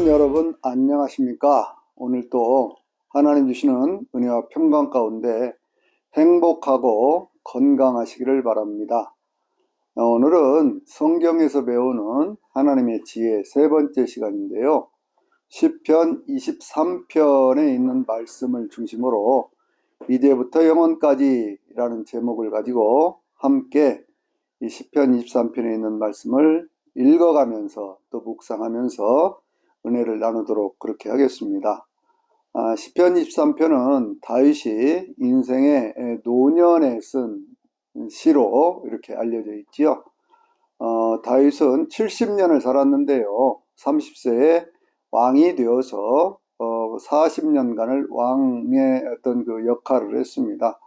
여러분 안녕하십니까? 오늘 또 하나님 주시는 은혜와 평강 가운데 행복하고 건강하시기를 바랍니다. 오늘은 성경에서 배우는 하나님의 지혜 세 번째 시간인데요. 시편 23편에 있는 말씀을 중심으로 이제부터 영원까지라는 제목을 가지고 함께 이 시편 23편에 있는 말씀을 읽어가면서 또 묵상하면서 은혜를 나누도록 그렇게 하겠습니다. 시편 23편은 다윗이 인생의 노년에 쓴 시로 이렇게 알려져 있지요. 다윗은 70년을 살았는데요. 30세에 왕이 되어서 40년간을 왕의 어떤 그 역할을 했습니다.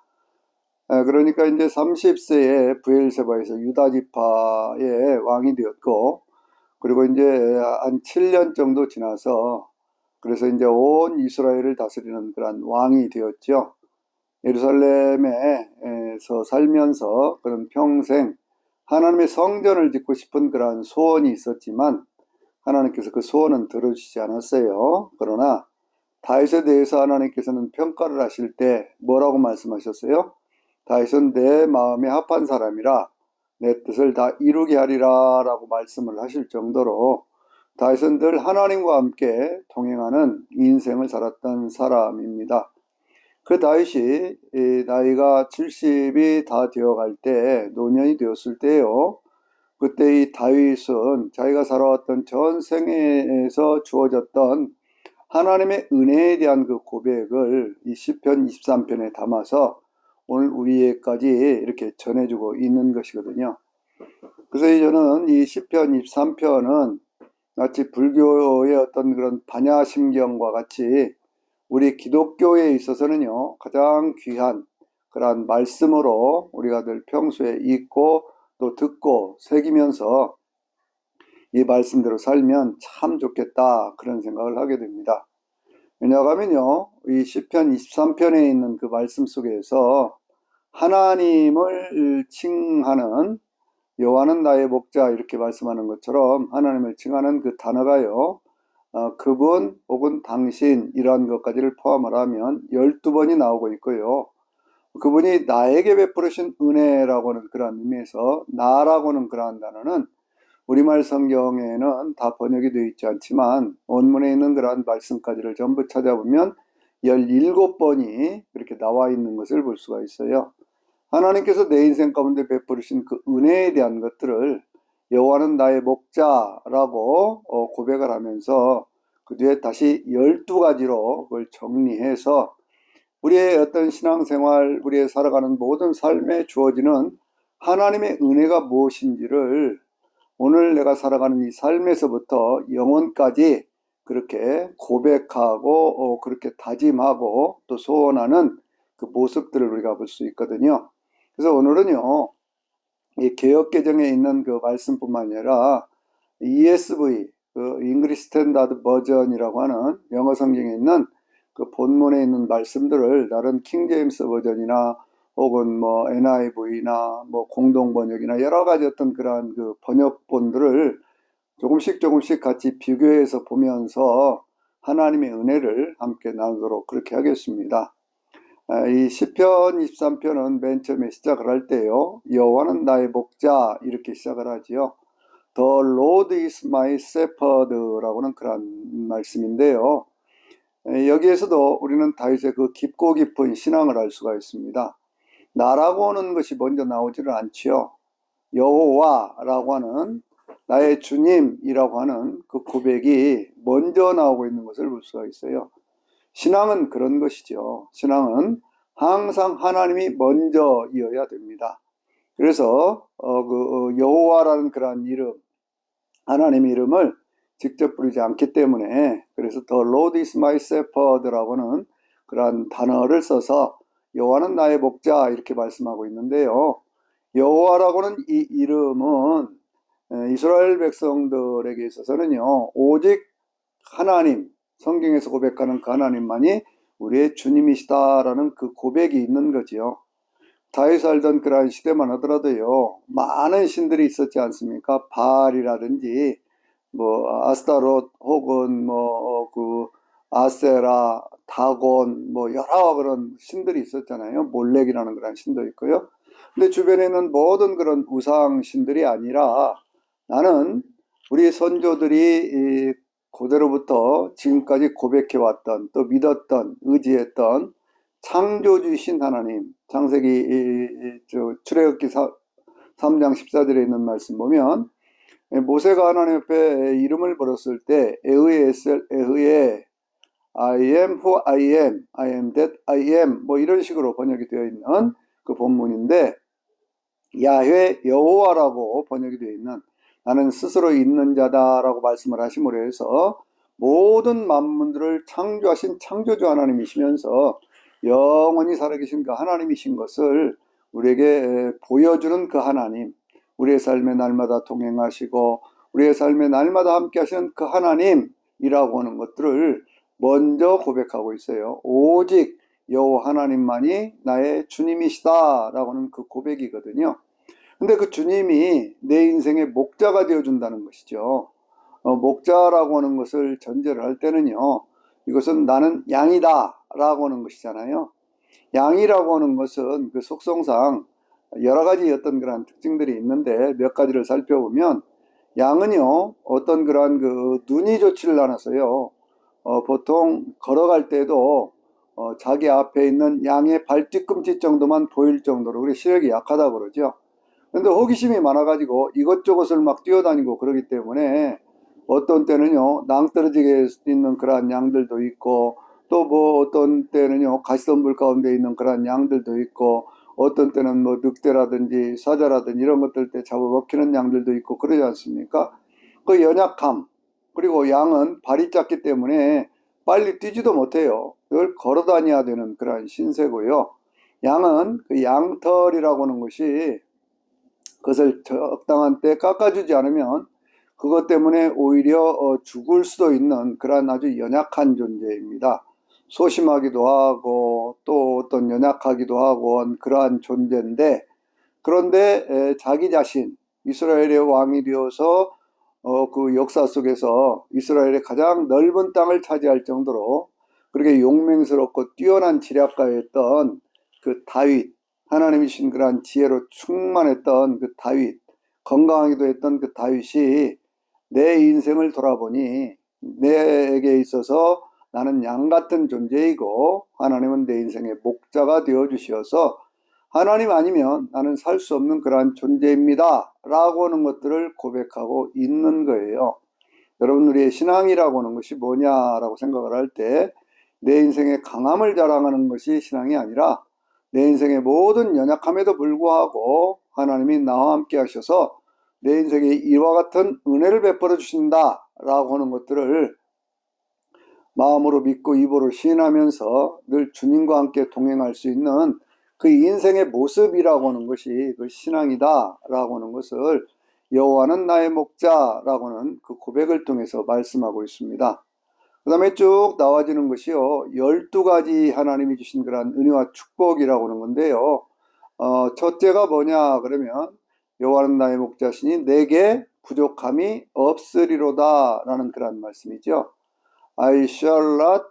그러니까 이제 30세에 브엘세바에서 유다 지파의 왕이 되었고, 그리고 이제 한 7년 정도 지나서 그래서 이제 온 이스라엘을 다스리는 그런 왕이 되었죠. 예루살렘에서 살면서 그런 평생 하나님의 성전을 짓고 싶은 그런 소원이 있었지만 하나님께서 그 소원은 들어주시지 않았어요. 그러나 다윗에 대해서 하나님께서는 평가를 하실 때 뭐라고 말씀하셨어요? 다윗은 내 마음에 합한 사람이라 내 뜻을 다 이루게 하리라 라고 말씀을 하실 정도로 다윗은 늘 하나님과 함께 동행하는 인생을 살았던 사람입니다. 그 다윗이 나이가 70이 다 되어갈 때, 노년이 되었을 때요, 그때 이 다윗은 자기가 살아왔던 전 생애에서 주어졌던 하나님의 은혜에 대한 그 고백을 이 시편 23편에 담아서 오늘 우리에까지 이렇게 전해주고 있는 것이거든요. 그래서 저는 이 시편 23편은 마치 불교의 어떤 그런 반야심경과 같이 우리 기독교에 있어서는요, 가장 귀한 그러한 말씀으로 우리가 늘 평소에 읽고 또 듣고 새기면서 이 말씀대로 살면 참 좋겠다, 그런 생각을 하게 됩니다. 왜냐하면요, 이 시편 23편에 있는 그 말씀 속에서 하나님을 칭하는 여호와는 나의 목자 이렇게 말씀하는 것처럼 하나님을 칭하는 그 단어가요, 그분 혹은 당신 이러한 것까지를 포함을 하면 12번이 나오고 있고요. 그분이 나에게 베푸르신 은혜라고 하는 그런 의미에서 나라고는 그러한 단어는 우리말 성경에는 다 번역이 되어 있지 않지만 원문에 있는 그러한 말씀까지를 전부 찾아보면 17번이 그렇게 나와 있는 것을 볼 수가 있어요. 하나님께서 내 인생 가운데 베푸르신 그 은혜에 대한 것들을 여호와는 나의 목자라고 고백을 하면서 그 뒤에 다시 12가지로 그걸 정리해서 우리의 어떤 신앙생활, 우리의 살아가는 모든 삶에 주어지는 하나님의 은혜가 무엇인지를 오늘 내가 살아가는 이 삶에서부터 영혼까지 그렇게 고백하고 그렇게 다짐하고 또 소원하는 그 모습들을 우리가 볼 수 있거든요. 그래서 오늘은요, 이 개역개정에 있는 그 말씀뿐만 아니라 ESV, 그 English Standard Version이라고 하는 영어 성경에 있는 그 본문에 있는 말씀들을 다른 킹제임스 버전이나 혹은 뭐 NIV나 뭐 공동번역이나 여러 가지 어떤 그러한 그 번역본들을 조금씩 같이 비교해서 보면서 하나님의 은혜를 함께 나누도록 그렇게 하겠습니다. 이 시편 23편은 맨 처음에 시작을 할 때요, 여호와는 나의 목자 이렇게 시작을 하지요. The Lord is my shepherd라고는 그런 말씀인데요. 여기에서도 우리는 다윗의 그 깊고 깊은 신앙을 알 수가 있습니다. 나라고 하는 것이 먼저 나오지를 않지요. 여호와라고 하는 나의 주님이라고 하는 그 고백이 먼저 나오고 있는 것을 볼 수가 있어요. 신앙은 그런 것이죠. 신앙은 항상 하나님이 먼저이어야 됩니다. 그래서 여호와라는 그러한 이름, 하나님의 이름을 직접 부르지 않기 때문에, 그래서 The Lord is my shepherd라고는 그러한 단어를 써서 여호와는 나의 목자 이렇게 말씀하고 있는데요. 여호와라고는 이 이름은 이스라엘 백성들에게 있어서는요, 오직 하나님, 성경에서 고백하는 그 하나님만이 우리의 주님이시다라는 그 고백이 있는 거지요. 다윗이 살던 그러한 시대만 하더라도요, 많은 신들이 있었지 않습니까? 바알이라든지 뭐 아스타롯 혹은 그 아세라, 다곤 뭐 여러 그런 신들이 있었잖아요. 몰렉이라는 그런 신도 있고요. 근데 주변에는 모든 그런 우상 신들이 아니라 나는 우리 선조들이 고대로부터 지금까지 고백해왔던 또 믿었던 의지했던 창조주신 하나님, 창세기 출애굽기 3장 14절에 있는 말씀 보면 모세가 하나님 앞에 이름을 불었을 때 에흐의 I am who I am that I am 뭐 이런 식으로 번역이 되어 있는 그 본문인데 야훼 여호와라고 번역이 되어 있는 나는 스스로 있는 자다라고 말씀을 하심으로 해서 모든 만물들을 창조하신 창조주 하나님이시면서 영원히 살아계신 그 하나님이신 것을 우리에게 보여주는 그 하나님, 우리의 삶의 날마다 동행하시고 우리의 삶의 날마다 함께 하시는 그 하나님이라고 하는 것들을 먼저 고백하고 있어요. 오직 여호와 하나님만이 나의 주님이시다라고 하는 그 고백이거든요. 근데 그 주님이 내 인생의 목자가 되어준다는 것이죠. 목자라고 하는 것을 전제를 할 때는요, 이것은 나는 양이다 라고 하는 것이잖아요. 양이라고 하는 것은 그 속성상 여러 가지 어떤 그런 특징들이 있는데 몇 가지를 살펴보면 양은요, 어떤 그런 그 눈이 좋지를 않아서요, 보통 걸어갈 때도 자기 앞에 있는 양의 발뒤꿈치 정도만 보일 정도로 우리 시력이 약하다고 그러죠. 근데 호기심이 많아가지고 이것저것을 막 뛰어다니고 그러기 때문에 어떤 때는요, 낭떠러지게 있는 그러한 양들도 있고, 또 뭐 어떤 때는요, 가시덤불 가운데 있는 그러한 양들도 있고, 어떤 때는 뭐 늑대라든지 사자라든지 이런 것들 때 잡아먹히는 양들도 있고 그러지 않습니까? 그 연약함, 그리고 양은 발이 작기 때문에 빨리 뛰지도 못해요. 늘 걸어 다녀야 되는 그런 신세고요. 양은 그 양털이라고 하는 것이 그것을 적당한 때 깎아주지 않으면 그것 때문에 오히려 죽을 수도 있는 그런 아주 연약한 존재입니다. 소심하기도 하고 또 어떤 연약하기도 하고 그러한 존재인데, 그런데 자기 자신 이스라엘의 왕이 되어서 그 역사 속에서 이스라엘의 가장 넓은 땅을 차지할 정도로 그렇게 용맹스럽고 뛰어난 지략가였던 그 다윗, 하나님이 신 그러한 지혜로 충만했던 그 다윗, 건강하기도 했던 그 다윗이 내 인생을 돌아보니 내게 있어서 나는 양 같은 존재이고 하나님은 내 인생의 목자가 되어 주셔서 하나님 아니면 나는 살 수 없는 그러한 존재입니다 라고 하는 것들을 고백하고 있는 거예요. 여러분, 우리의 신앙이라고 하는 것이 뭐냐라고 생각을 할 때 내 인생의 강함을 자랑하는 것이 신앙이 아니라 내 인생의 모든 연약함에도 불구하고 하나님이 나와 함께 하셔서 내 인생에 이와 같은 은혜를 베풀어 주신다라고 하는 것들을 마음으로 믿고 입으로 시인하면서 늘 주님과 함께 동행할 수 있는 그 인생의 모습이라고 하는 것이 그 신앙이다라고 하는 것을 여호와는 나의 목자라고 하는 그 고백을 통해서 말씀하고 있습니다. 그 다음에 쭉 나와지는 것이요, 12가지 하나님이 주신 그런 은혜와 축복이라고 하는 건데요. 첫째가 뭐냐 그러면 여호와는 나의 목자시니 내게 부족함이 없으리로다 라는 그런 말씀이죠. I shall not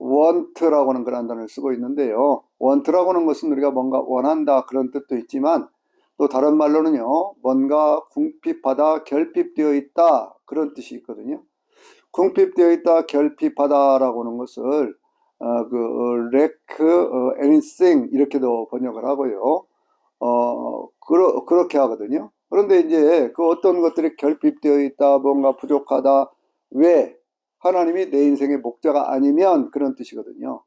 want라고 하는 그런 단어를 쓰고 있는데요. want라고 하는 것은 우리가 뭔가 원한다 그런 뜻도 있지만 또 다른 말로는요, 뭔가 궁핍하다, 결핍되어 있다 그런 뜻이 있거든요. 궁핍되어 있다, 결핍하다라고 하는 것을 lack anything 이렇게도 번역을 하고요. 그렇게 하거든요. 그런데 이제 그 어떤 것들이 결핍되어 있다, 뭔가 부족하다, 왜? 하나님이 내 인생의 목자가 아니면 그런 뜻이거든요.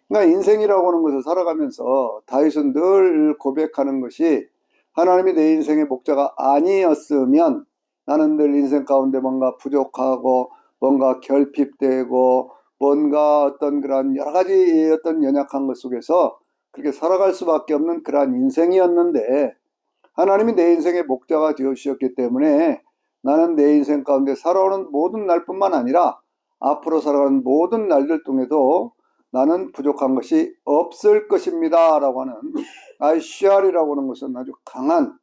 그러니까 인생이라고 하는 것을 살아가면서 다윗은 늘 고백하는 것이 하나님이 내 인생의 목자가 아니었으면 나는 늘 인생 가운데 뭔가 부족하고 뭔가 결핍되고 뭔가 어떤 그런 여러 가지 어떤 연약한 것 속에서 그렇게 살아갈 수밖에 없는 그러한 인생이었는데 하나님이 내 인생의 목자가 되어주셨기 때문에 나는 내 인생 가운데 살아오는 모든 날뿐만 아니라 앞으로 살아가는 모든 날들 중에도 나는 부족한 것이 없을 것입니다 라고 하는 ICR이라고 하는 것은 아주 강한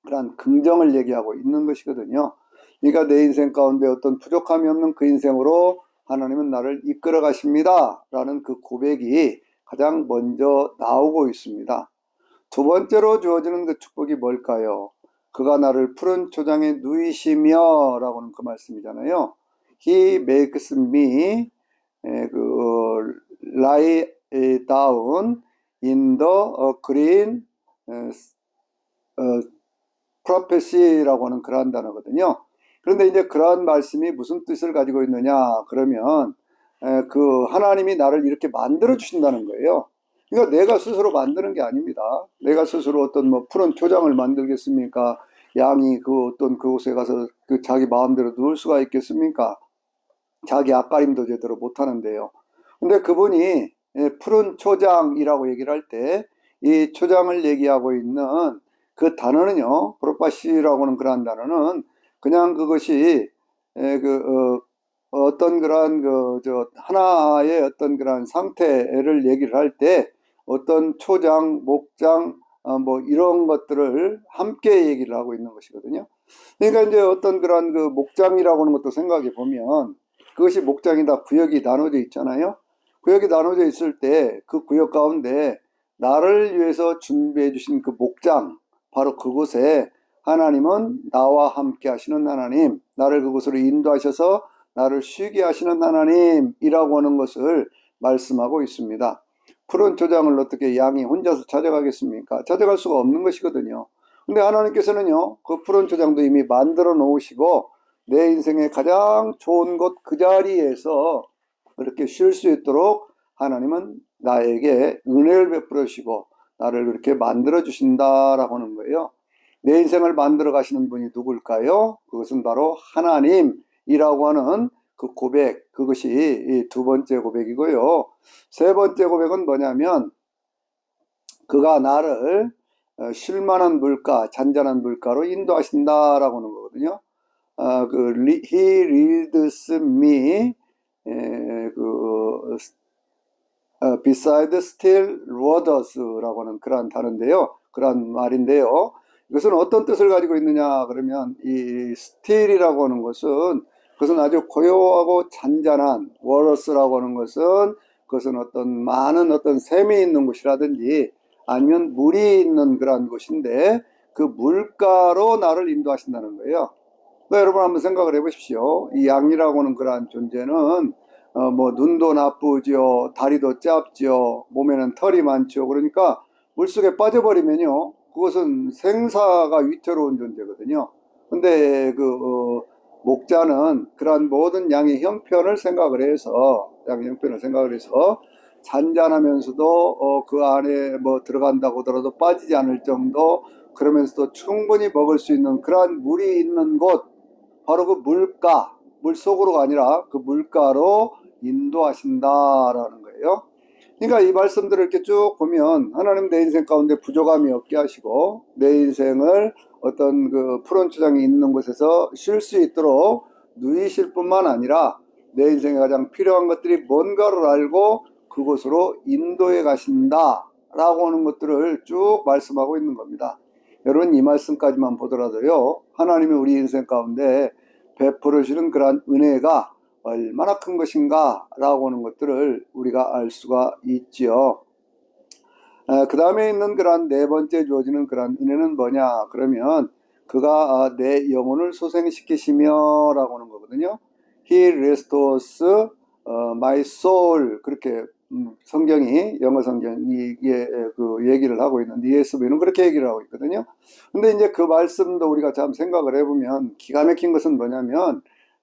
그런 긍정을 얘기하고 있는 것이거든요. 그러니까 내 인생 가운데 어떤 부족함이 없는 그 인생으로 하나님은 나를 이끌어 가십니다 라는 그 고백이 가장 먼저 나오고 있습니다. 두 번째로 주어지는 그 축복이 뭘까요? 그가 나를 푸른 초장에 누이시며 라고는 그 말씀이잖아요. He makes me lie down in the green prophecy라고 하는 그러한 단어거든요. 그런데 이제 그러한 말씀이 무슨 뜻을 가지고 있느냐 그러면 그 하나님이 나를 이렇게 만들어 주신다는 거예요. 그러니까 내가 스스로 만드는 게 아닙니다. 내가 스스로 어떤 뭐 푸른 초장을 만들겠습니까? 양이 그 어떤 그곳에 가서 그 자기 마음대로 누울 수가 있겠습니까? 자기 앞가림도 제대로 못 하는데요. 근데 그분이 푸른 초장이라고 얘기를 할 때 이 초장을 얘기하고 있는 그 단어는요, 프로파시라고 하는 그러한 단어는 그냥 그것이 어떤 그러한 하나의 어떤 그러한 상태를 얘기를 할 때 어떤 초장, 목장, 뭐 이런 것들을 함께 얘기를 하고 있는 것이거든요. 그러니까 이제 어떤 그러한 그 목장이라고 하는 것도 생각해 보면 그것이 목장이 다 구역이 나눠져 있잖아요. 구역이 나눠져 있을 때 그 구역 가운데 나를 위해서 준비해 주신 그 목장, 바로 그곳에 하나님은 나와 함께 하시는 하나님, 나를 그곳으로 인도하셔서 나를 쉬게 하시는 하나님이라고 하는 것을 말씀하고 있습니다. 푸른 초장을 어떻게 양이 혼자서 찾아가겠습니까? 찾아갈 수가 없는 것이거든요. 근데 하나님께서는요, 그 푸른 초장도 이미 만들어 놓으시고 내 인생의 가장 좋은 곳 그 자리에서 그렇게 쉴 수 있도록 하나님은 나에게 은혜를 베풀어 주시고 나를 그렇게 만들어 주신다라고 하는 거예요. 내 인생을 만들어 가시는 분이 누굴까요? 그것은 바로 하나님이라고 하는 그 고백, 그것이 이 두 번째 고백이고요. 세 번째 고백은 뭐냐면 그가 나를 쉴만한 물가, 잔잔한 물가로 인도하신다라고 하는 거거든요. He leads me beside still waters라고 하는 그러한 단어인데요. 그러한 말인데요. 이것은 어떤 뜻을 가지고 있느냐 그러면 이 still이라고 하는 것은 그것은 아주 고요하고 잔잔한 waters라고 하는 것은 그것은 어떤 많은 어떤 샘이 있는 곳이라든지 아니면 물이 있는 그러한 곳인데 그 물가로 나를 인도하신다는 거예요. 그러니까 여러분 한번 생각을 해보십시오. 이 양이라고 하는 그러한 존재는 뭐 눈도 나쁘죠, 다리도 짧죠, 몸에는 털이 많죠. 그러니까 물속에 빠져버리면요, 그것은 생사가 위태로운 존재거든요. 근데 목자는 그러한 모든 양의 형편을 생각을 해서 잔잔하면서도 그 안에 뭐 들어간다고 하더라도 빠지지 않을 정도, 그러면서도 충분히 먹을 수 있는 그러한 물이 있는 곳, 바로 그 물가, 물속으로가 아니라 그 물가로 인도하신다라는 거예요. 그러니까 이 말씀들을 이렇게 쭉 보면 하나님 내 인생 가운데 부족함이 없게 하시고 내 인생을 어떤 그 푸른 초장이 있는 곳에서 쉴 수 있도록 누이실 뿐만 아니라 내 인생에 가장 필요한 것들이 뭔가를 알고 그곳으로 인도해 가신다라고 하는 것들을 쭉 말씀하고 있는 겁니다. 여러분 이 말씀까지만 보더라도요, 하나님이 우리 인생 가운데 베풀어 주는 그러한 은혜가 얼마나 큰 것인가 라고 하는 것들을 우리가 알 수가 있지요. 그 다음에 있는 그러한 네 번째 주어지는 그러한 은혜는 뭐냐 그러면 그가 내 영혼을 소생시키시며 라고 하는 거거든요. He restores my soul, 그렇게 성경이, 영어 성경이 그 얘기를 하고 있는데 ESV는 그렇게 얘기를 하고 있거든요. 근데 이제 그 말씀도 우리가 참 생각을 해보면 기가 막힌 것은 뭐냐면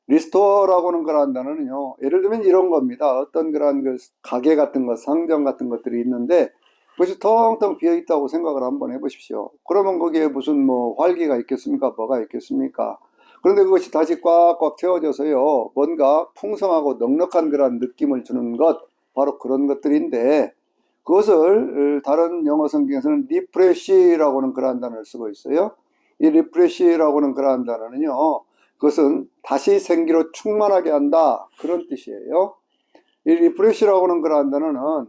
리스토어라고 하는 거라는 단어는요, 예를 들면 이런 겁니다. 어떤 그런 그 가게 같은 것, 상점 같은 것들이 있는데 그것이 텅텅 비어 있다고 생각을 한번 해보십시오. 그러면 거기에 무슨 뭐 활기가 있겠습니까? 뭐가 있겠습니까? 그런데 그것이 다시 꽉꽉 채워져서요, 뭔가 풍성하고 넉넉한 그런 느낌을 주는 것, 바로 그런 것들인데 그것을 다른 영어 성경에서는 리프레시라고 하는 그러한 단어를 쓰고 있어요. 이 리프레시라고 하는 그러한 단어는요, 그것은 다시 생기로 충만하게 한다, 그런 뜻이에요. 이 리프레시라고 하는 그러한 단어는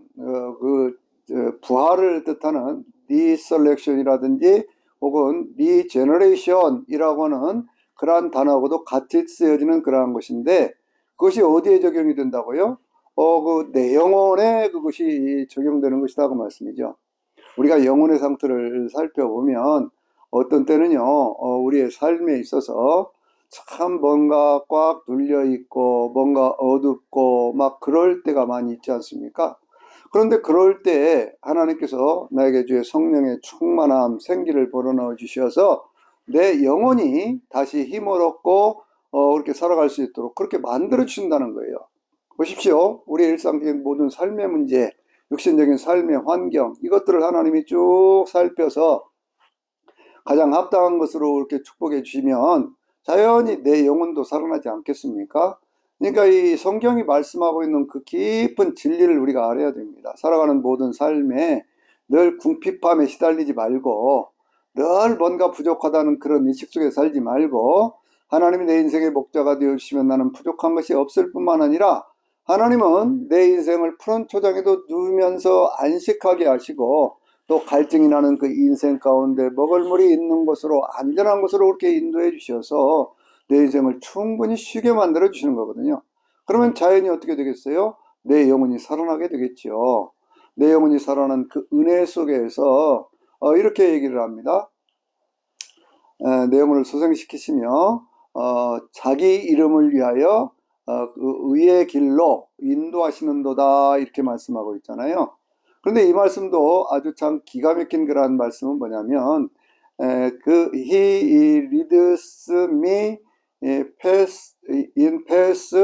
부활을 뜻하는 리셀렉션이라든지 혹은 리제너레이션이라고 하는 그러한 단어하고도 같이 쓰여지는 그러한 것인데 그것이 어디에 적용이 된다고요? 내 영혼에 그것이 적용되는 것이다 그 말씀이죠. 우리가 영혼의 상태를 살펴보면 어떤 때는요, 우리의 삶에 있어서 참 뭔가 꽉 눌려 있고 뭔가 어둡고 막 그럴 때가 많이 있지 않습니까? 그런데 그럴 때 하나님께서 나에게 주의 성령의 충만함, 생기를 불어넣어 주셔서 내 영혼이 다시 힘을 얻고 그렇게 살아갈 수 있도록 그렇게 만들어 주신다는 거예요. 보십시오. 우리의 일상적인 모든 삶의 문제, 육신적인 삶의 환경, 이것들을 하나님이 쭉 살펴서 가장 합당한 것으로 이렇게 축복해 주시면 자연히 내 영혼도 살아나지 않겠습니까? 그러니까 이 성경이 말씀하고 있는 그 깊은 진리를 우리가 알아야 됩니다. 살아가는 모든 삶에 늘 궁핍함에 시달리지 말고 늘 뭔가 부족하다는 그런 의식 속에 살지 말고 하나님이 내 인생의 목자가 되어주시면 나는 부족한 것이 없을 뿐만 아니라 하나님은 내 인생을 푸른 초장에도 누우면서 안식하게 하시고 또 갈증이 나는 그 인생 가운데 먹을 물이 있는 곳으로 안전한 곳으로 그렇게 인도해 주셔서 내 인생을 충분히 쉬게 만들어 주시는 거거든요. 그러면 자연히 어떻게 되겠어요? 내 영혼이 살아나게 되겠죠. 내 영혼이 살아난 그 은혜 속에서 이렇게 얘기를 합니다. 내 영혼을 소생시키시며 자기 이름을 위하여 그 의의 길로 인도하시는도다 이렇게 말씀하고 있잖아요. 그런데 이 말씀도 아주 참 기가 막힌 그러한 말씀은 뭐냐면 he leads me in paths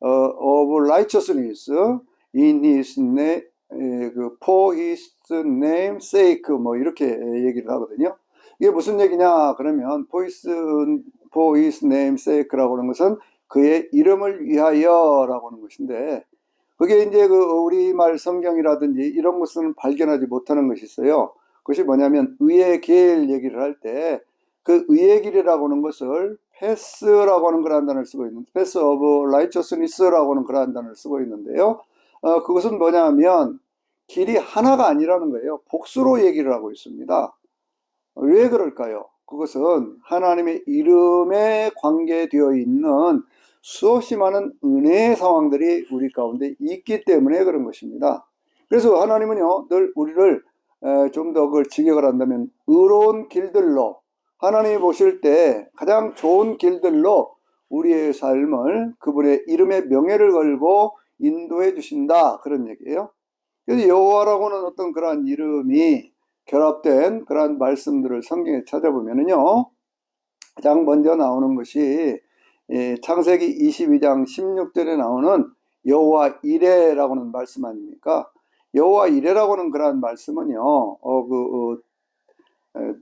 of righteousness in his name for his name sake 뭐 이렇게 얘기를 하거든요. 이게 무슨 얘기냐 그러면 for his name sake라고 하는 것은 그의 이름을 위하여라고 하는 것인데 그게 이제 그 우리말 성경이라든지 이런 것은 발견하지 못하는 것이 있어요. 그것이 뭐냐면 의의 길 얘기를 할 때 그 의의 길이라고 하는 것을 패스라고 하는 그런 단어를 쓰고 있는 패스 오브 라이처스니스라고 하는 그런 단어를 쓰고 있는데요. 그것은 뭐냐면 길이 하나가 아니라는 거예요. 복수로 얘기를 하고 있습니다. 왜 그럴까요? 그것은 하나님의 이름에 관계되어 있는 수없이 많은 은혜의 상황들이 우리 가운데 있기 때문에 그런 것입니다. 그래서 하나님은요, 늘 우리를 좀 더 그걸 직역을 한다면 의로운 길들로 하나님이 보실 때 가장 좋은 길들로 우리의 삶을 그분의 이름의 명예를 걸고 인도해 주신다 그런 얘기예요. 그래서 여호와라고는 어떤 그러한 이름이 결합된 그러한 말씀들을 성경에 찾아보면은요, 가장 먼저 나오는 것이 창세기 22장 16절에 나오는 여호와 이레라고 하는 말씀 아닙니까? 여호와 이레라고 하는 그러한 말씀은요,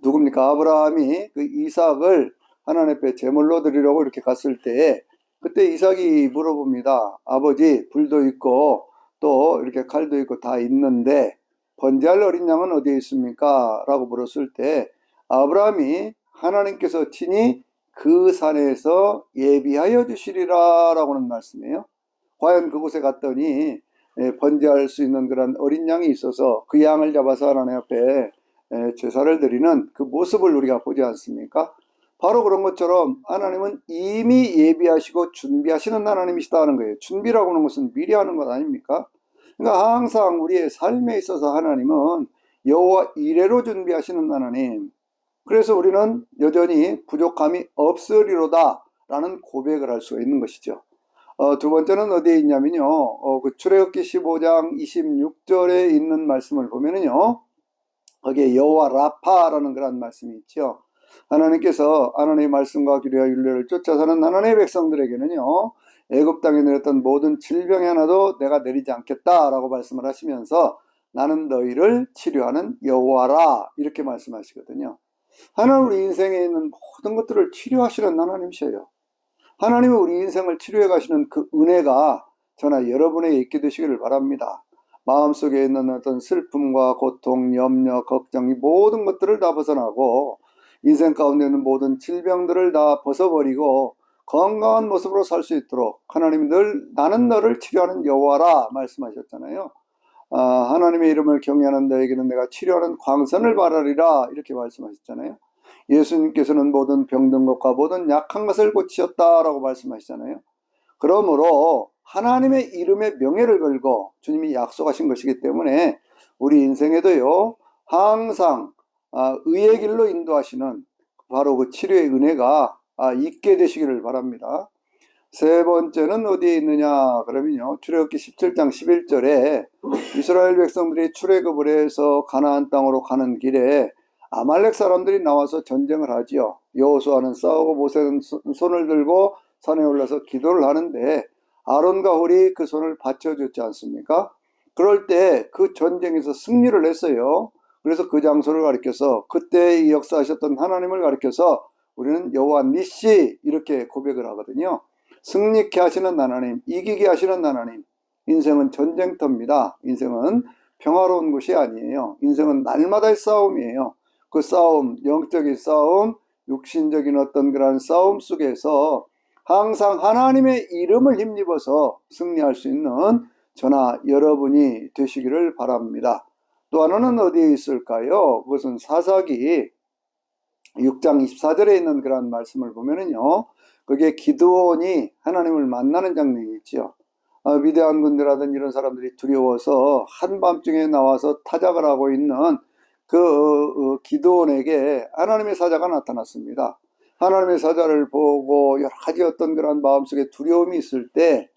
누굽니까? 아브라함이 그 이삭을 하나님 앞에 제물로 드리려고 이렇게 갔을 때 그때 이삭이 물어봅니다. 아버지, 불도 있고 또 이렇게 칼도 있고 다 있는데 번제할 어린 양은 어디에 있습니까? 라고 물었을 때 아브라함이 하나님께서 친히 그 산에서 예비하여 주시리라 라고 하는 말씀이에요. 과연 그곳에 갔더니 번제할 수 있는 그런 어린 양이 있어서 그 양을 잡아서 하나님 앞에 제사를 드리는 그 모습을 우리가 보지 않습니까? 바로 그런 것처럼 하나님은 이미 예비하시고 준비하시는 하나님이시다 하는 거예요. 준비라고 하는 것은 미리 하는 것 아닙니까? 그러니까 항상 우리의 삶에 있어서 하나님은 여호와 이레로 준비하시는 하나님. 그래서 우리는 여전히 부족함이 없으리로다 라는 고백을 할 수가 있는 것이죠. 두 번째는 어디에 있냐면요. 그 출애굽기 15장 26절에 있는 말씀을 보면은요. 거기에 여호와 라파라는 그런 말씀이 있죠. 하나님께서 하나님의 말씀과 규례와 율례를 쫓아 사는 하나님의 백성들에게는요. 애굽 땅에 내렸던 모든 질병이 하나도 내가 내리지 않겠다라고 말씀을 하시면서 나는 너희를 치료하는 여호와라 이렇게 말씀하시거든요. 하나님 우리 인생에 있는 모든 것들을 치료하시는 하나님이셔요. 하나님은 우리 인생을 치료해 가시는 그 은혜가 저나 여러분에게 있게 되시기를 바랍니다. 마음속에 있는 어떤 슬픔과 고통, 염려, 걱정 이 모든 것들을 다 벗어나고 인생 가운데 있는 모든 질병들을 다 벗어버리고 건강한 모습으로 살 수 있도록 하나님이 늘 나는 너를 치료하는 여호와라 말씀하셨잖아요. 하나님의 이름을 경외하는 너에게는 내가 치료하는 광선을 바라리라 이렇게 말씀하셨잖아요. 예수님께서는 모든 병든 것과 모든 약한 것을 고치셨다라고 말씀하시잖아요. 그러므로 하나님의 이름의 명예를 걸고 주님이 약속하신 것이기 때문에 우리 인생에도요, 항상 의의 길로 인도하시는 바로 그 치료의 은혜가 있게 되시기를 바랍니다. 세 번째는 어디에 있느냐 그러면요, 출애굽기 17장 11절에 이스라엘 백성들이 출애굽을 해서 가나안 땅으로 가는 길에 아말렉 사람들이 나와서 전쟁을 하지요. 여호수아는 싸우고 모세는 손을 들고 산에 올라서 기도를 하는데 아론과 홀이 그 손을 받쳐줬지 않습니까? 그럴 때 그 전쟁에서 승리를 했어요. 그래서 그 장소를 가리켜서 그때 역사하셨던 하나님을 가리켜서 우리는 여호와 니시 이렇게 고백을 하거든요. 승리케 하시는 하나님, 이기게 하시는 하나님. 인생은 전쟁터입니다. 인생은 평화로운 것이 아니에요. 인생은 날마다의 싸움이에요. 그 싸움, 영적인 싸움, 육신적인 어떤 그런 싸움 속에서 항상 하나님의 이름을 힘입어서 승리할 수 있는 저나 여러분이 되시기를 바랍니다. 또 하나는 어디에 있을까요? 그것은 사사기 6장 24절에 있는 그런 말씀을 보면은요, 그게 기드온이 하나님을 만나는 장면이 있죠. 위대한 군대라든 이런 사람들이 두려워서 한밤중에 나와서 타작을 하고 있는 그 기드온에게 하나님의 사자가 나타났습니다. 하나님의 사자를 보고 여러 가지 어떤 그런 마음속에 두려움이 있을 때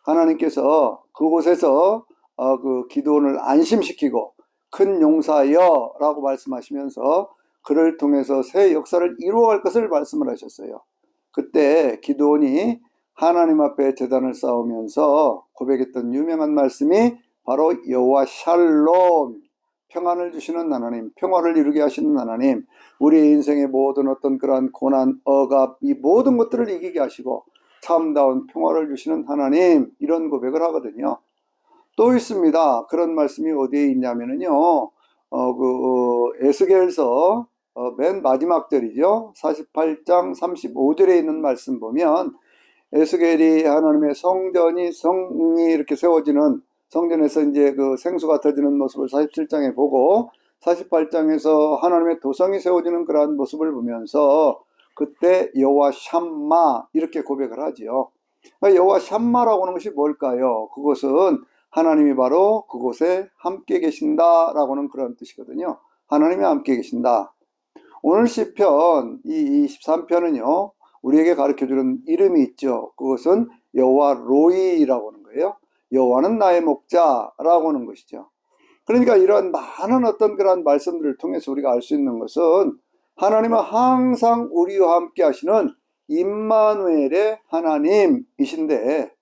하나님께서 그곳에서 그 기드온을 안심시키고 큰 용사여 라고 말씀하시면서 그를 통해서 새 역사를 이루어갈 것을 말씀을 하셨어요. 그때 기드온이 하나님 앞에 제단을 쌓으면서 고백했던 유명한 말씀이 바로 여호와 샬롬, 평안을 주시는 하나님, 평화를 이루게 하시는 하나님, 우리 인생의 모든 어떤 그러한 고난, 억압, 이 모든 것들을 이기게 하시고 참다운 평화를 주시는 하나님, 이런 고백을 하거든요. 또 있습니다. 그런 말씀이 어디에 있냐면요, 에스겔서 맨 마지막 절이죠. 48장 35절에 있는 말씀 보면 에스겔이 하나님의 성이 이렇게 세워지는 성전에서 이제 그 생수가 터지는 모습을 47장에 보고 48장에서 하나님의 도성이 세워지는 그러한 모습을 보면서 그때 여호와 샴마 이렇게 고백을 하지요. 여호와 샴마라고 하는 것이 뭘까요? 그것은 하나님이 바로 그곳에 함께 계신다라고 하는 그런 뜻이거든요. 하나님이 함께 계신다. 오늘 시편 이 23편은요. 우리에게 가르쳐주는 이름이 있죠. 그것은 여호와 로이라고 하는 거예요. 여호와는 나의 목자라고 하는 것이죠. 그러니까 이런 많은 어떤 그런 말씀들을 통해서 우리가 알 수 있는 것은 하나님은 항상 우리와 함께 하시는 임마누엘의 하나님이신데,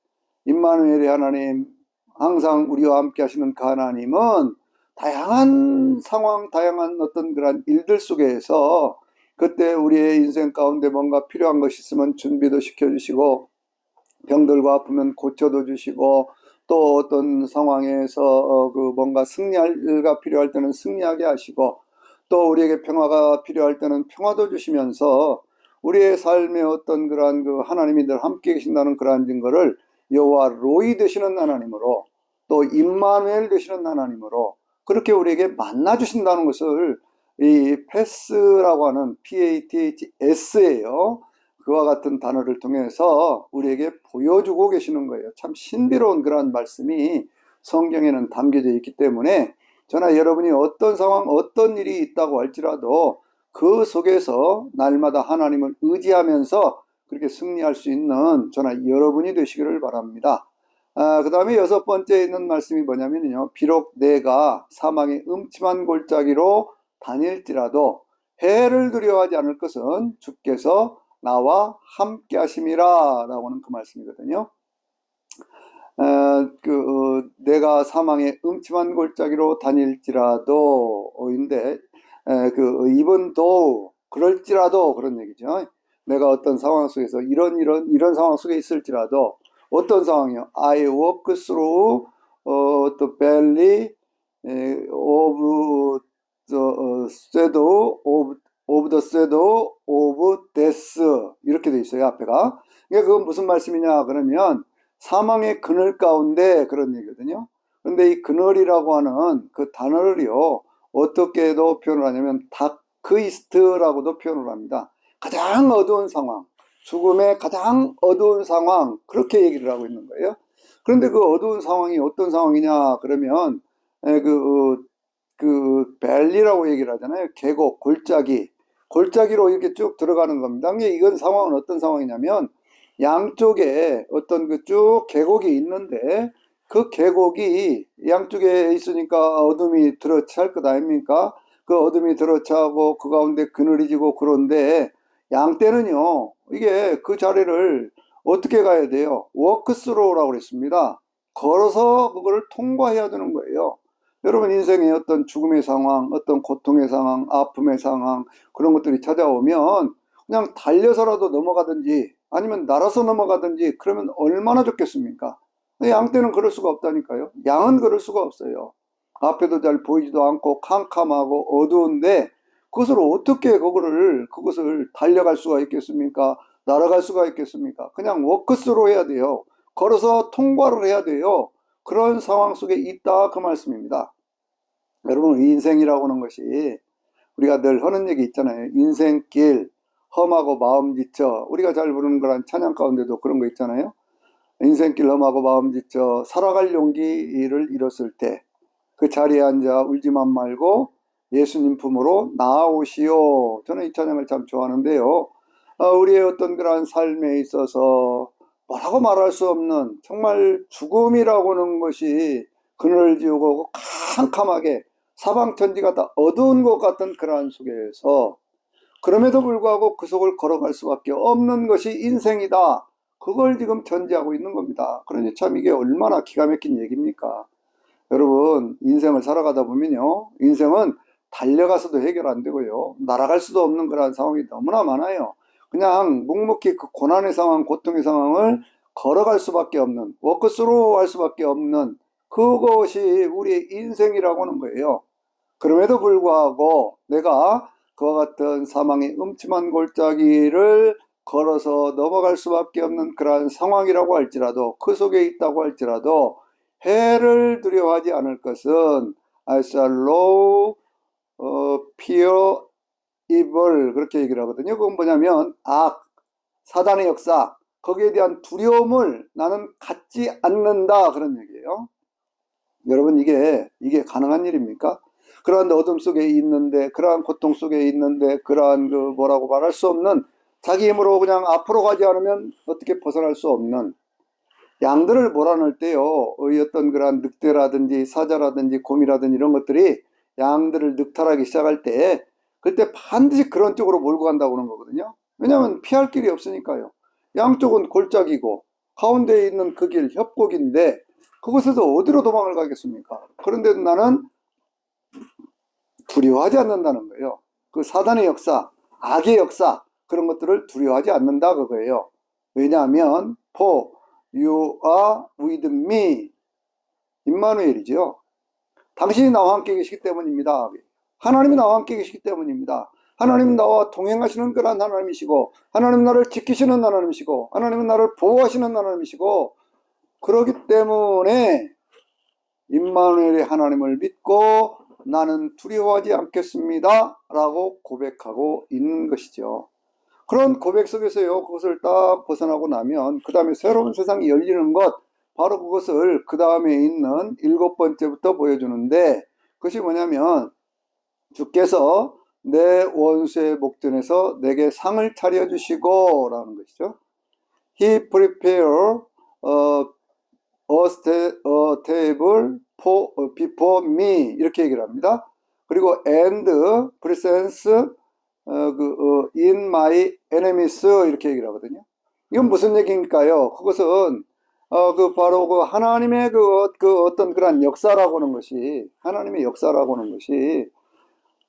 임마누엘의 하나님, 항상 우리와 함께 하시는 그 하나님은 다양한 상황, 다양한 어떤 그런 일들 속에서 그때 우리의 인생 가운데 뭔가 필요한 것이 있으면 준비도 시켜주시고 병들고 아프면 고쳐도 주시고 또 어떤 상황에서 그 뭔가 승리가 필요할 때는 승리하게 하시고 또 우리에게 평화가 필요할 때는 평화도 주시면서 우리의 삶의 어떤 그러한 그 하나님이 늘 함께 계신다는 그러한 증거를 여호와 로이 되시는 하나님으로 또 임마누엘 되시는 하나님으로 그렇게 우리에게 만나 주신다는 것을 이 패스라고 하는 PATHS예요. 그와 같은 단어를 통해서 우리에게 보여주고 계시는 거예요. 참 신비로운 그런 말씀이 성경에는 담겨져 있기 때문에 저나 여러분이 어떤 상황, 어떤 일이 있다고 할지라도 그 속에서 날마다 하나님을 의지하면서 그렇게 승리할 수 있는 저나 여러분이 되시기를 바랍니다. 그 다음에 여섯 번째 있는 말씀이 뭐냐면요. 비록 내가 사망의 음침한 골짜기로 다닐지라도 해를 두려워하지 않을 것은 주께서 나와 함께 하심이라 라고 하는 그 말씀이거든요. 내가 사망의 음침한 골짜기로 다닐지라도 인데 even though 그럴지라도 그런 얘기죠. 내가 어떤 상황 속에서 이런 상황 속에 있을지라도 어떤 상황이요? I walk through the valley of the shadow of the shadow of death 이렇게 돼 있어요. 앞에가. 그러니까 그건 무슨 말씀이냐 그러면 사망의 그늘 가운데 그런 얘기거든요. 그런데 이 그늘이라고 하는 그 단어를요 어떻게도 표현을 하냐면 다크이스트라고도 표현을 합니다. 가장 어두운 상황, 죽음의 가장 어두운 상황, 그렇게 얘기를 하고 있는 거예요. 그런데 그 어두운 상황이 어떤 상황이냐 그러면 그 밸리라고 얘기를 하잖아요. 계곡, 골짜기로 이렇게 쭉 들어가는 겁니다. 근데 이건 상황은 어떤 상황이냐면 양쪽에 어떤 그 쭉 계곡이 있는데 그 계곡이 양쪽에 있으니까 어둠이 들어찰 것 아닙니까? 그 어둠이 들어차고 그 가운데 그늘이 지고 그런데 양떼는요, 이게 그 자리를 어떻게 가야 돼요? 워크스로우라고 그랬습니다. 걸어서 그거를 통과해야 되는 거예요. 여러분 인생의 어떤 죽음의 상황, 어떤 고통의 상황, 아픔의 상황, 그런 것들이 찾아오면 그냥 달려서라도 넘어가든지 아니면 날아서 넘어가든지 그러면 얼마나 좋겠습니까? 양떼는 그럴 수가 없다니까요. 양은 그럴 수가 없어요. 앞에도 잘 보이지도 않고 캄캄하고 어두운데 그것을 달려갈 수가 있겠습니까? 날아갈 수가 있겠습니까? 그냥 워크스로 해야 돼요. 걸어서 통과를 해야 돼요. 그런 상황 속에 있다 그 말씀입니다. 여러분 인생이라고 하는 것이 우리가 늘 하는 얘기 있잖아요. 인생길 험하고 마음 지쳐, 우리가 잘 부르는 거란 찬양 가운데도 그런 거 있잖아요. 인생길 험하고 마음 지쳐 살아갈 용기를 잃었을 때 그 자리에 앉아 울지만 말고 예수님 품으로 나아오시오. 저는 이 찬양을 참 좋아하는데요. 우리의 어떤 그러한 삶에 있어서 뭐라고 말할 수 없는 정말 죽음이라고 하는 것이 그늘을 지우고 캄캄하게 사방천지가 다 어두운 것 같은 그러한 속에서 그럼에도 불구하고 그 속을 걸어갈 수밖에 없는 것이 인생이다. 그걸 지금 전제하고 있는 겁니다. 그러니 참 이게 얼마나 기가 막힌 얘기입니까? 여러분 인생을 살아가다 보면요, 인생은 달려가서도 해결 안 되고요, 날아갈 수도 없는 그런 상황이 너무나 많아요. 그냥 묵묵히 그 고난의 상황, 고통의 상황을 걸어갈 수밖에 없는, 워크스루 할 수밖에 없는 그것이 우리의 인생이라고 하는 거예요. 그럼에도 불구하고 내가 그와 같은 사망의 음침한 골짜기를 걸어서 넘어갈 수밖에 없는 그러한 상황이라고 할지라도, 그 속에 있다고 할지라도 해를 두려워하지 않을 것은 I shall no fear evil, 그렇게 얘기를 하거든요. 그건 뭐냐면 사단의 역사, 거기에 대한 두려움을 나는 갖지 않는다, 그런 얘기예요. 여러분 이게 가능한 일입니까? 그러한 어둠 속에 있는데, 그러한 고통 속에 있는데, 그러한 그 뭐라고 말할 수 없는, 자기 힘으로 그냥 앞으로 가지 않으면 어떻게 벗어날 수 없는, 양들을 몰아넣을 때요, 어떤 그러한 늑대라든지 사자라든지 곰이라든지 이런 것들이 양들을 늑탈하기 시작할 때 그때 반드시 그런 쪽으로 몰고 간다고 하는 거거든요. 왜냐하면 피할 길이 없으니까요. 양쪽은 골짜기고 가운데에 있는 그 길 협곡인데 그곳에서 어디로 도망을 가겠습니까? 그런데 나는 두려워하지 않는다는 거예요. 그 사단의 역사, 악의 역사, 그런 것들을 두려워하지 않는다 그거예요. 왜냐하면 for you are with me, 임마누엘이죠. 당신이 나와 함께 계시기 때문입니다. 하나님이 나와 함께 계시기 때문입니다. 하나님은 나와 동행하시는 그런 하나님이시고, 하나님은 나를 지키시는 하나님이시고, 하나님은 나를 보호하시는 하나님이시고, 그렇기 때문에 임마누엘의 하나님을 믿고 나는 두려워하지 않겠습니다 라고 고백하고 있는 것이죠. 그런 고백 속에서요, 그것을 딱 벗어나고 나면 그 다음에 새로운 세상이 열리는 것, 바로 그것을 그 다음에 있는 7번째부터 보여주는데, 그것이 뭐냐면 주께서 내 원수의 목전에서 내게 상을 차려주시고 라는 것이죠. He prepare a table before me, 이렇게 얘기를 합니다. 그리고 and presents in my enemies, 이렇게 얘기를 하거든요. 이건 무슨 얘기일까요? 그것은 바로 그 하나님의 그 어떤 그런 역사라고 하는 것이, 하나님의 역사라고 하는 것이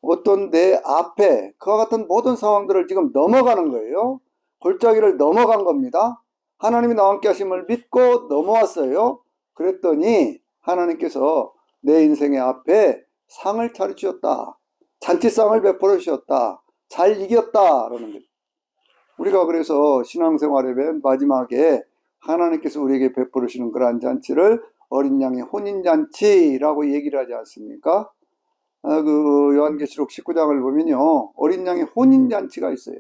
어떤 내 앞에 그와 같은 모든 상황들을 지금 넘어가는 거예요. 골짜기를 넘어간 겁니다. 하나님이 나와 함께 하심을 믿고 넘어왔어요. 그랬더니 하나님께서 내 인생의 앞에 상을 차려주셨다. 잔치상을 베풀어 주셨다. 잘 이겼다 라는 거죠. 우리가 그래서 신앙생활의 맨 마지막에 하나님께서 우리에게 베풀으시는 그러한 잔치를 어린 양의 혼인잔치라고 얘기를 하지 않습니까? 그 요한계시록 19장을 보면요, 어린 양의 혼인잔치가 있어요.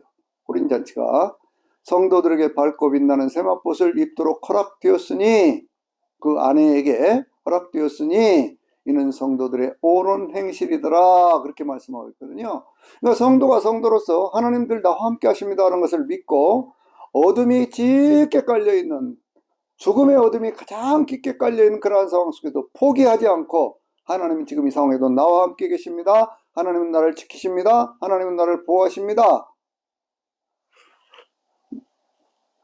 혼인잔치가 성도들에게 밝고 빛나는 세마포옷을 입도록 허락되었으니, 그 아내에게 허락되었으니 이는 성도들의 옳은 행실이더라, 그렇게 말씀하고 있거든요. 그러니까 성도가 성도로서 하나님들 나와 함께 하십니다 하는 것을 믿고, 어둠이 짙게 깔려있는, 죽음의 어둠이 가장 깊게 깔려있는 그러한 상황 속에도 포기하지 않고, 하나님은 지금 이 상황에도 나와 함께 계십니다, 하나님은 나를 지키십니다, 하나님은 나를 보호하십니다,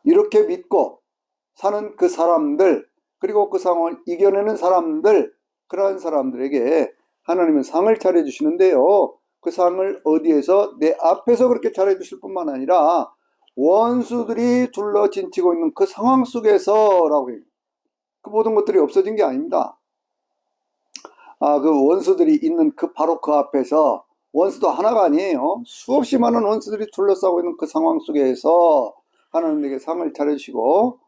이렇게 믿고 사는 그 사람들, 그리고 그 상황을 이겨내는 사람들, 그러한 사람들에게 하나님은 상을 차려주시는데요, 그 상을 어디에서? 내 앞에서 그렇게 차려주실 뿐만 아니라 원수들이 둘러 진치고 있는 그 상황 속에서라고 해요. 그 모든 것들이 없어진 게 아닙니다. 그 원수들이 있는 바로 그 앞에서, 원수도 하나가 아니에요. 수없이 많은 원수들이 둘러싸고 있는 그 상황 속에서 하나님 내게 상을 차려주시고,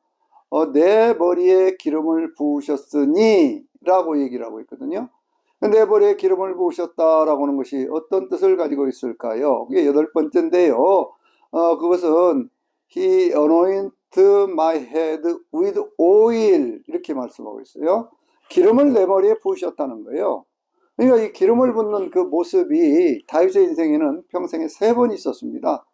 내 머리에 기름을 부으셨으니 라고 얘기를 하고 있거든요. 내 머리에 기름을 부으셨다라고 하는 것이 어떤 뜻을 가지고 있을까요? 그게 8번째인데요. 그것은 He anointed my head with oil, 이렇게 말씀하고 있어요. 기름을 내 머리에 부으셨다는 거예요. 그러니까 이 기름을 붓는 그 모습이 다윗의 인생에는 평생에 3번 있었습니다.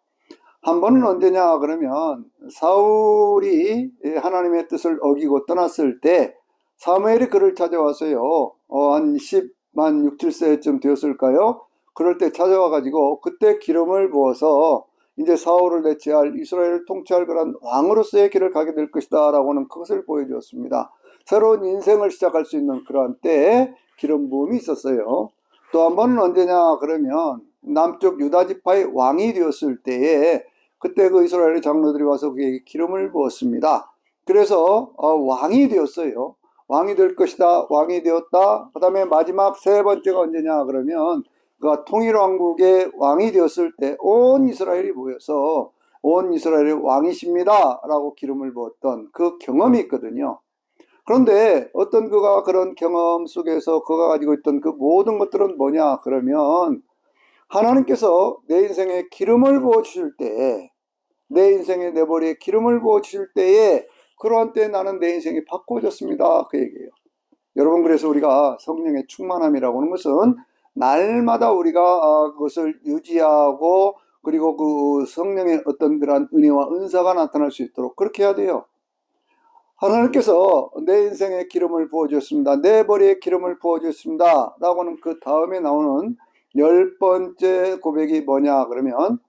한 번은 언제냐 그러면, 사울이 하나님의 뜻을 어기고 떠났을 때 사무엘이 그를 찾아와서요, 한 6, 7세쯤 되었을까요? 그럴 때 찾아와 가지고 그때 기름을 부어서 이제 사울을 대체할, 이스라엘을 통치할 그런 왕으로서의 길을 가게 될 것이다 라고는 그것을 보여주었습니다. 새로운 인생을 시작할 수 있는 그러한 때에 기름 부음이 있었어요. 또 한 번은 언제냐 그러면, 남쪽 유다 지파의 왕이 되었을 때에 그때 그 이스라엘의 장로들이 와서 그에게 기름을 부었습니다. 그래서 왕이 되었어요. 왕이 될 것이다, 왕이 되었다. 그 다음에 마지막 3번째가 언제냐 그러면, 그가 통일왕국의 왕이 되었을 때 온 이스라엘이 모여서 온 이스라엘의 왕이십니다 라고 기름을 부었던 그 경험이 있거든요. 그런데 어떤 그가 그런 경험 속에서 그가 가지고 있던 그 모든 것들은 뭐냐 그러면, 하나님께서 내 인생에 기름을 부어주실 때, 내 인생에 내 머리에 기름을 부어주실 때에, 그러한 때에 나는 내 인생이 바꿔졌습니다, 그 얘기예요. 여러분, 그래서 우리가 성령의 충만함이라고 하는 것은 날마다 우리가 그것을 유지하고, 그리고 그 성령의 어떤 그러한 은혜와 은사가 나타날 수 있도록 그렇게 해야 돼요. 하나님께서 내 인생에 기름을 부어주셨습니다, 내 머리에 기름을 부어주셨습니다 라고 하는 그 다음에 나오는 10번째 고백이 뭐냐 그러면,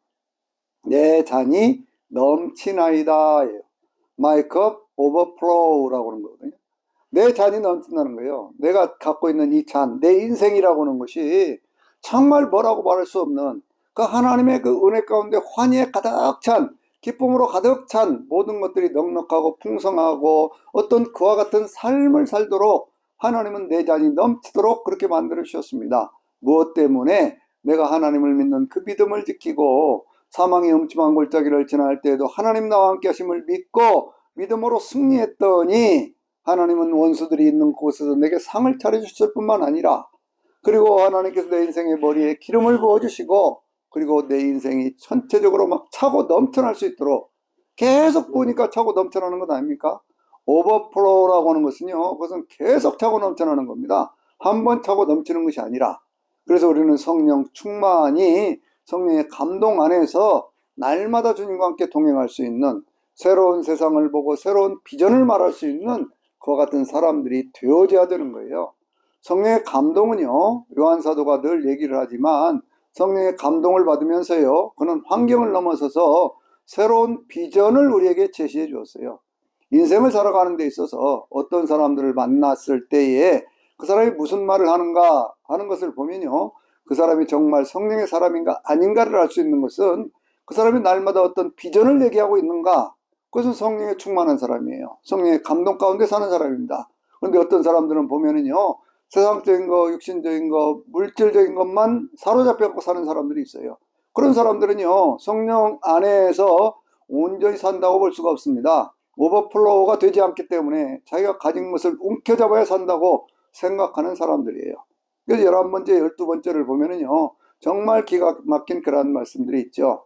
내 잔이 넘치나이다, My cup overflow 라고 하는 거거든요. 내 잔이 넘친다는 거예요. 내가 갖고 있는 이 잔, 내 인생이라고 하는 것이 정말 뭐라고 말할 수 없는 그 하나님의 그 은혜 가운데 환희에 가득 찬, 기쁨으로 가득 찬 모든 것들이 넉넉하고 풍성하고 어떤 그와 같은 삶을 살도록 하나님은 내 잔이 넘치도록 그렇게 만들어 주셨습니다. 무엇 때문에? 내가 하나님을 믿는 그 믿음을 지키고 사망의 음침한 골짜기를 지날 때에도 하나님 나와 함께 하심을 믿고 믿음으로 승리했더니, 하나님은 원수들이 있는 곳에서 내게 상을 차려주실 뿐만 아니라, 그리고 하나님께서 내 인생의 머리에 기름을 부어주시고, 그리고 내 인생이 전체적으로 막 차고 넘쳐날 수 있도록, 계속 부으니까 차고 넘쳐나는 것 아닙니까? 오버플로우라고 하는 것은요, 그것은 계속 차고 넘쳐나는 겁니다. 한 번 차고 넘치는 것이 아니라. 그래서 우리는 성령 충만히, 성령의 감동 안에서 날마다 주님과 함께 동행할 수 있는, 새로운 세상을 보고 새로운 비전을 말할 수 있는 그와 같은 사람들이 되어져야 되는 거예요. 성령의 감동은요, 요한 사도가 늘 얘기를 하지만, 성령의 감동을 받으면서요, 그는 환경을 넘어서서 새로운 비전을 우리에게 제시해 주었어요. 인생을 살아가는 데 있어서 어떤 사람들을 만났을 때에 그 사람이 무슨 말을 하는가 하는 것을 보면요, 그 사람이 정말 성령의 사람인가 아닌가를 알 수 있는 것은, 그 사람이 날마다 어떤 비전을 얘기하고 있는가, 그것은 성령에 충만한 사람이에요. 성령의 감동 가운데 사는 사람입니다. 그런데 어떤 사람들은 보면은요, 세상적인 거, 육신적인 거, 물질적인 것만 사로잡혀갖고 사는 사람들이 있어요. 그런 사람들은요, 성령 안에서 온전히 산다고 볼 수가 없습니다. 오버플로우가 되지 않기 때문에 자기가 가진 것을 움켜잡아야 산다고 생각하는 사람들이에요. 그래서 11번째, 12번째를 보면은요, 정말 기가 막힌 그런 말씀들이 있죠.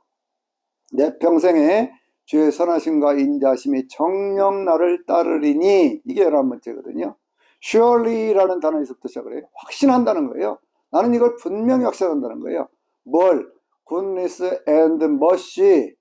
내 평생에 주의 선하심과 인자심이 정녕 나를 따르리니, 이게 11번째거든요. surely라는 단어에서부터 시작을 해요. 확신한다는 거예요. 나는 이걸 분명히 확신한다는 거예요. 뭘? goodness and mercy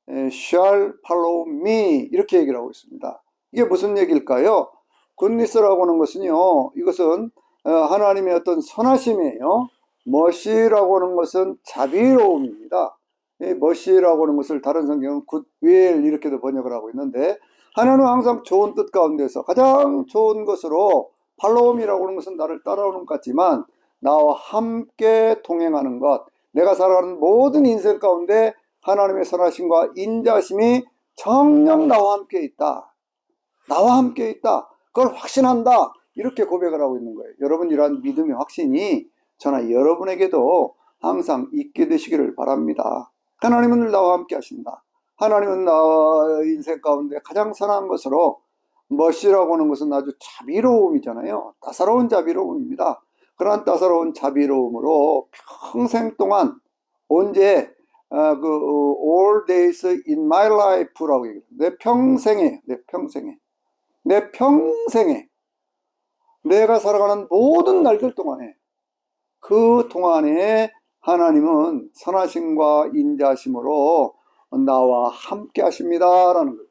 shall follow me, 이렇게 얘기를 하고 있습니다. 이게 무슨 얘기일까요? goodness라고 하는 것은요, 이것은 하나님의 어떤 선하심이에요. mercy라고 하는 것은 자비로움입니다. 이 mercy라고 하는 것을 다른 성경은 goodwill 이렇게도 번역을 하고 있는데, 하나님은 항상 좋은 뜻 가운데서 가장 좋은 것으로 followme라고 하는 것은 나를 따라오는 것 같지만, 나와 함께 동행하는 것, 내가 살아가는 모든 인생 가운데 하나님의 선하심과 인자심이 정녕 나와 함께 있다. 나와 함께 있다. 그걸 확신한다. 이렇게 고백을 하고 있는 거예요. 여러분, 이러한 믿음의 확신이 저나 여러분에게도 항상 있게 되시기를 바랍니다. 하나님은 늘 나와 함께 하신다. 하나님은 나와 인생 가운데 가장 선한 것으로, 멋이라고 하는 것은 아주 자비로움이잖아요. 따사로운 자비로움입니다. 그러한 따사로운 자비로움으로 평생 동안, 언제 all days in my life라고 얘기해요. 내 평생에 내가 살아가는 모든 날들 동안에, 그 동안에 하나님은 선하심과 인자심으로 나와 함께 하십니다라는 거예요.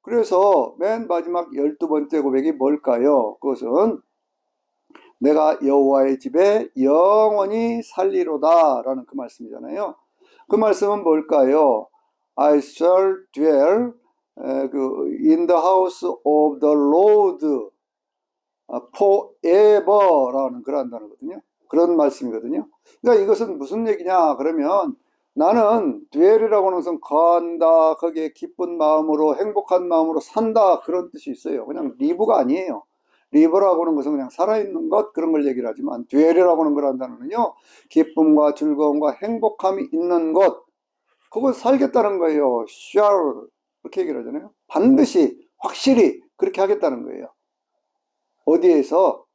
그래서 맨 마지막 12번째 고백이 뭘까요? 그것은 내가 여호와의 집에 영원히 살리로다 라는 그 말씀이잖아요. 그 말씀은 뭘까요? I shall dwell in the house of the Lord forever 라는 그런 단어거든요. 그런 말씀이거든요. 그러니까 이것은 무슨 얘기냐 그러면, 나는 dwell이라고 하는 것은 거한다, 거기에 기쁜 마음으로 행복한 마음으로 산다, 그런 뜻이 있어요. 그냥 live가 아니에요. live라고 하는 것은 그냥 살아있는 것, 그런 걸 얘기를 하지만 dwell이라고 하는 걸 한다는요, 기쁨과 즐거움과 행복함이 있는 것, 그걸 살겠다는 거예요. shall, 그렇게 얘기를 하잖아요. 반드시, 확실히 그렇게 하겠다는 거예요. 어디에서?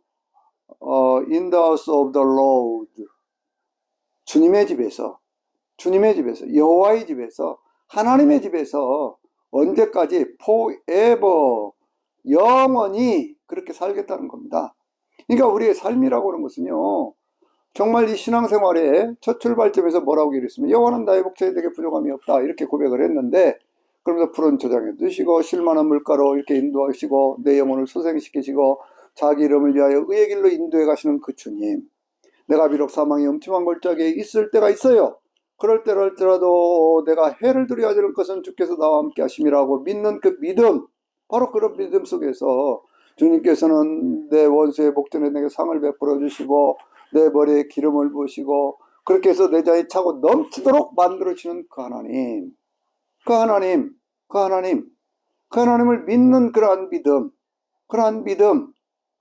in the house of the Lord, 주님의 집에서, 여호와의 집에서, 하나님의 집에서 언제까지? forever, 영원히 그렇게 살겠다는 겁니다. 그러니까 우리의 삶이라고 하는 것은요, 정말 이 신앙생활의 첫 출발점에서 뭐라고 얘기했으면, 여호와는 나의 목자에 내게 부족함이 없다, 이렇게 고백을 했는데, 그러면서 푸른 초장에 드시고 실만한 물가로 이렇게 인도하시고 내 영혼을 소생시키시고 자기 이름을 위하여 의의 길로 인도해 가시는 그 주님, 내가 비록 사망의 음침한 골짜기에 있을 때가 있어요. 그럴 때랄지라도 내가 해를 두려워하지 않을 것은 주께서 나와 함께 하심이라고 믿는 그 믿음, 바로 그런 믿음 속에서 주님께서는 내 원수의 목전에 내게 상을 베풀어 주시고 내 머리에 기름을 부으시고 그렇게 해서 내 자에 차고 넘치도록 만들어 주시는 그 하나님, 그 하나님, 그 하나님, 그 하나님을 믿는 그러한 믿음,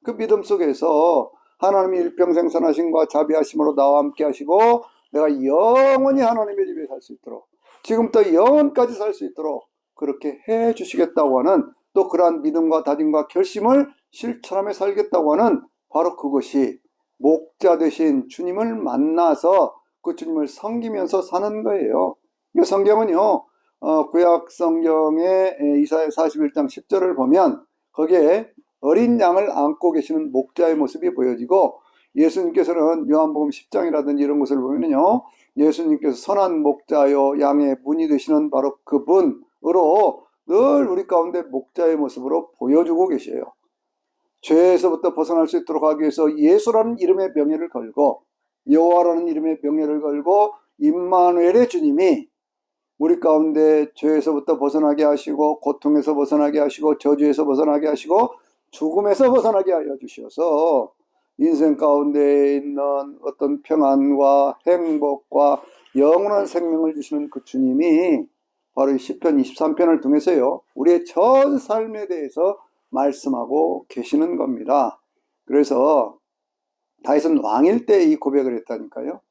그 믿음 속에서 하나님이 일평생 선하심과 자비하심으로 나와 함께 하시고 내가 영원히 하나님의 집에 살 수 있도록, 지금부터 영원까지 살 수 있도록 그렇게 해 주시겠다고 하는, 또 그러한 믿음과 다짐과 결심을 실천하며 살겠다고 하는, 바로 그것이 목자 되신 주님을 만나서 그 주님을 섬기면서 사는 거예요. 성경은요, 구약 성경의 이사야 41장 10절을 보면 거기에 어린 양을 안고 계시는 목자의 모습이 보여지고, 예수님께서는 요한복음 10장이라든지 이런 것을 보면요, 예수님께서 선한 목자요 양의 문이 되시는 바로 그분으로 늘 우리 가운데 목자의 모습으로 보여주고 계셔요. 죄에서부터 벗어날 수 있도록 하기 위해서 예수라는 이름의 명예를 걸고, 여호와라는 이름의 명예를 걸고, 임마누엘의 주님이 우리 가운데 죄에서부터 벗어나게 하시고, 고통에서 벗어나게 하시고, 저주에서 벗어나게 하시고, 죽음에서 벗어나게 하여 주셔서 인생 가운데 있는 어떤 평안과 행복과 영원한 생명을 주시는 그 주님이 바로 이 시편 23편을 통해서요, 우리의 전 삶에 대해서 말씀하고 계시는 겁니다. 그래서 다윗은 왕일 때 이 고백을 했다니까요.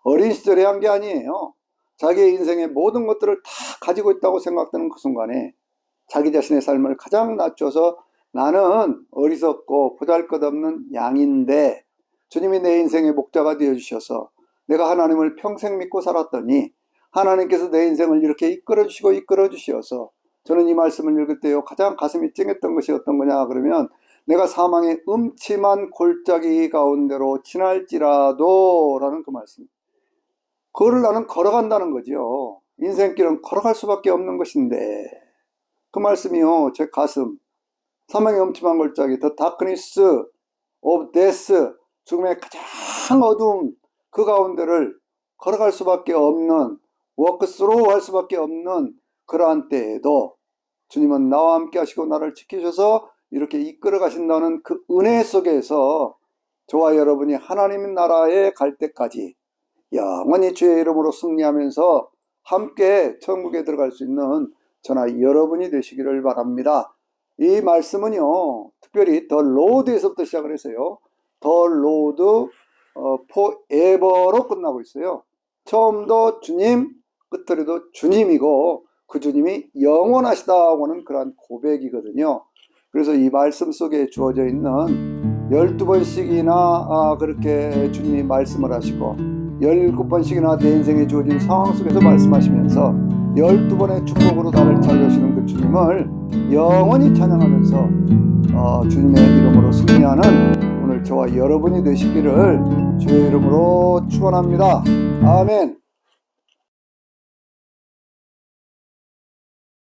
어린 시절에 한 게 아니에요. 자기의 인생의 모든 것들을 다 가지고 있다고 생각되는 그 순간에 자기 자신의 삶을 가장 낮춰서, 나는 어리석고 보잘것없는 양인데 주님이 내 인생의 목자가 되어주셔서 내가 하나님을 평생 믿고 살았더니 하나님께서 내 인생을 이렇게 이끌어주시고 이끌어주셔서 저는 이 말씀을 읽을 때요 가장 가슴이 찡했던 것이 어떤 거냐 그러면 내가 사망의 음침한 골짜기 가운데로 지날지라도 라는 그 말씀, 그거를 나는 걸어간다는 거죠. 인생길은 걸어갈 수밖에 없는 것인데 그 말씀이요 제 가슴, 사망의 음침한 골짜기, The darkness of death, 죽음의 가장 어두운 그 가운데를 걸어갈 수밖에 없는, walk through 할 수밖에 없는 그러한 때에도 주님은 나와 함께 하시고 나를 지키셔서 이렇게 이끌어 가신다는 그 은혜 속에서 저와 여러분이 하나님 나라에 갈 때까지 영원히 주의 이름으로 승리하면서 함께 천국에 들어갈 수 있는 저나 여러분이 되시기를 바랍니다. 이 말씀은요 특별히 더 로드에서부터 시작을 했어요. 더 로드 forever로 끝나고 있어요. 처음도 주님, 끝들에도 주님이고 그 주님이 영원하시다고는 그러한 고백이거든요. 그래서 이 말씀 속에 주어져 있는 12번씩이나 그렇게 주님이 말씀을 하시고 17번씩이나 내 인생에 주어진 상황 속에서 말씀하시면서 12번의 축복으로 나를 살려주시는 그 주님을 영원히 찬양하면서 주님의 이름으로 승리하는 오늘 저와 여러분이 되시기를 주의 이름으로 축원합니다. 아멘.